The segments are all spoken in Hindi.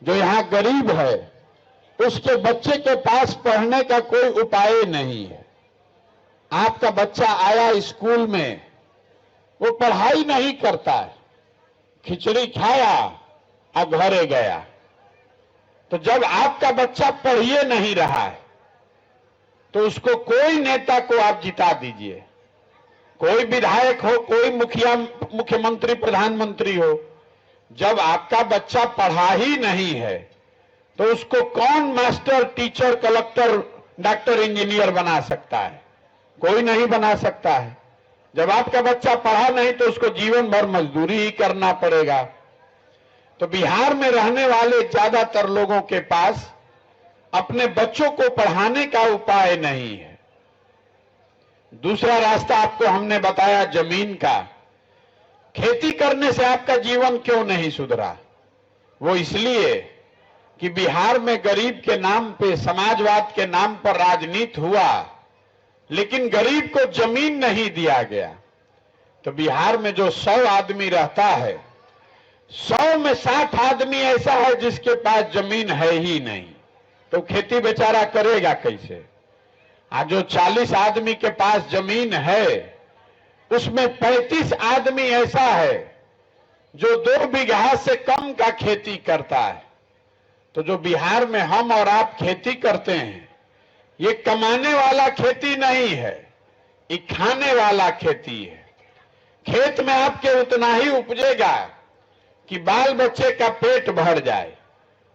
जो यहाँ गरीब है उसके बच्चे के पास पढ़ने का कोई उपाय नहीं है। आपका बच्चा आया स्कूल में, वो पढ़ाई नहीं करता है, खिचड़ी खाया और घरे गया। तो जब आपका बच्चा पढ़िए नहीं रहा है तो उसको कोई नेता को आप जिता दीजिए, कोई विधायक हो, कोई मुख्यमंत्री प्रधानमंत्री हो, जब आपका बच्चा पढ़ा ही नहीं है तो उसको कौन master, teacher, collector, doctor, engineer बना सकता है? कोई नहीं बना सकता है। जब आपका बच्चा पढ़ा नहीं तो उसको जीवन भर मजदूरी ही करना पड़ेगा। तो बिहार में रहने वाले ज्यादातर लोगों के पास अपने बच्चों को पढ़ाने का उपाय नहीं है। दूसरा रास्ता आपको हमने बताया जमीन का। खेती करने से आपका जीवन क्यों नहीं सुधरा? वो इसलिए कि बिहार में गरीब के नाम पे, समाजवाद के नाम पर राजनीति हुआ, लेकिन गरीब को जमीन नहीं दिया गया। तो बिहार में जो 100 आदमी रहता है, 100 में 60 आदमी ऐसा है जिसके पास जमीन है ही नहीं। तो खेती बेचारा करेगा कैसे? आज जो 40 आदमी के पास जमीन है उसमें 35 आदमी ऐसा है जो 2 बीघा से कम का खेती करता है। तो जो बिहार में हम और आप खेती करते हैं, ये कमाने वाला खेती नहीं है, ये खाने वाला खेती है। खेत में आपके उतना ही उपजेगा कि बाल बच्चे का पेट भर जाए,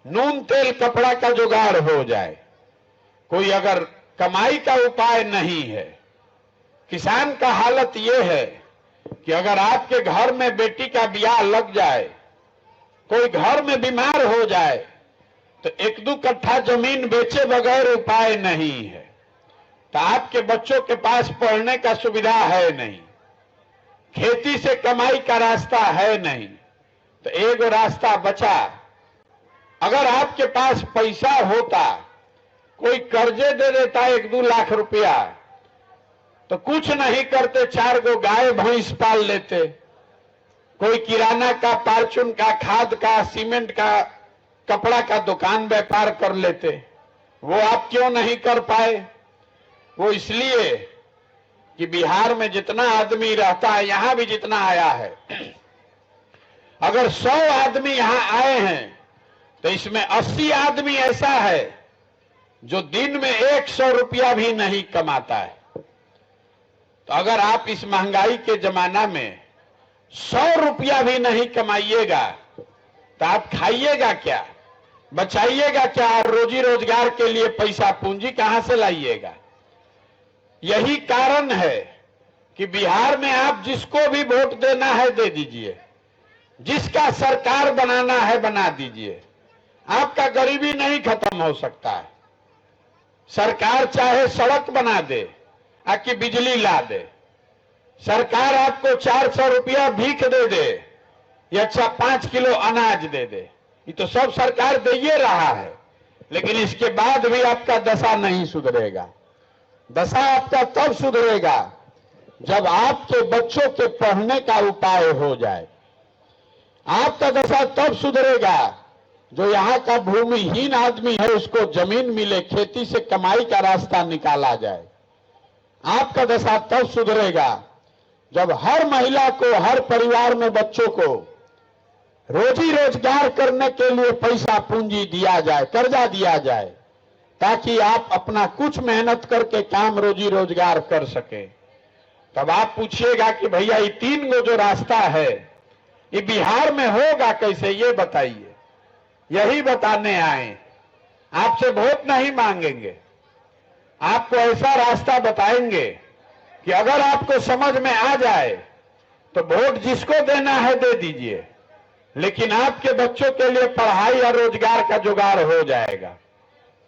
नून तेल कपड़ा का जुगाड़ हो जाए। कोई अगर कमाई का उपाय नहीं है, किसान का हालत यह है कि अगर आपके घर में बेटी का ब्याह लग जाए, कोई घर में बीमार हो जाए, तो 1-2 कट्ठा जमीन बेचे बगैर उपाय नहीं है। तो आपके बच्चों के पास पढ़ने का सुविधा है नहीं, खेती से कमाई का रास्ता है नहीं, तो एक रास्ता बचा। अगर आपके पास पैसा होता, कोई कर्जे दे देता 1-2 लाख रुपया, तो कुछ नहीं करते 4 गो गाय भैंस पाल लेते, कोई किराना का, फार्चून का, खाद का, सीमेंट का, कपड़ा का दुकान व्यापार कर लेते। वो आप क्यों नहीं कर पाए? वो इसलिए कि बिहार में जितना आदमी रहता है, यहां भी जितना आया है, अगर 100 आदमी यहां आए हैं तो इसमें 80 आदमी ऐसा है जो दिन में 100 रुपया भी नहीं कमाता है। तो अगर आप इस महंगाई के जमाना में 100 रुपया भी नहीं कमाइएगा तो आप खाइएगा क्या, बचाइएगा क्या, रोजी रोजगार के लिए पैसा पूंजी कहां से लाइएगा? यही कारण है कि बिहार में आप जिसको भी वोट देना है दे दीजिए, जिसका सरकार बनाना है बना दीजिए, आपका गरीबी नहीं खत्म हो सकता है। सरकार चाहे सड़क बना दे, आकि बिजली ला दे, सरकार आपको 400 रुपया भीख दे दे या 5 किलो अनाज दे दे, ये तो सब सरकार दे ही रहा है, लेकिन इसके बाद भी आपका दशा नहीं सुधरेगा। दशा आपका तब सुधरेगा जब आपके बच्चों के पढ़ने का उपाय हो जाए। आपका दशा तब सुधरेगा जो यहाँ का भूमिहीन आदमी है उसको जमीन मिले, खेती से कमाई का रास्ता निकाला जाए। आपका दशा तब सुधरेगा जब हर महिला को, हर परिवार में बच्चों को रोजी रोजगार करने के लिए पैसा पूंजी दिया जाए, कर्जा दिया जाए, ताकि आप अपना कुछ मेहनत करके काम रोजी रोजगार कर सके। तब आप पूछिएगा कि भैया ये 3 गो जो रास्ता है ये बिहार में होगा कैसे, ये बताइए। यही बताने आए, आपसे वोट नहीं मांगेंगे, आपको ऐसा रास्ता बताएंगे कि अगर आपको समझ में आ जाए तो वोट जिसको देना है दे दीजिए, लेकिन आपके बच्चों के लिए पढ़ाई और रोजगार का जुगाड़ हो जाएगा।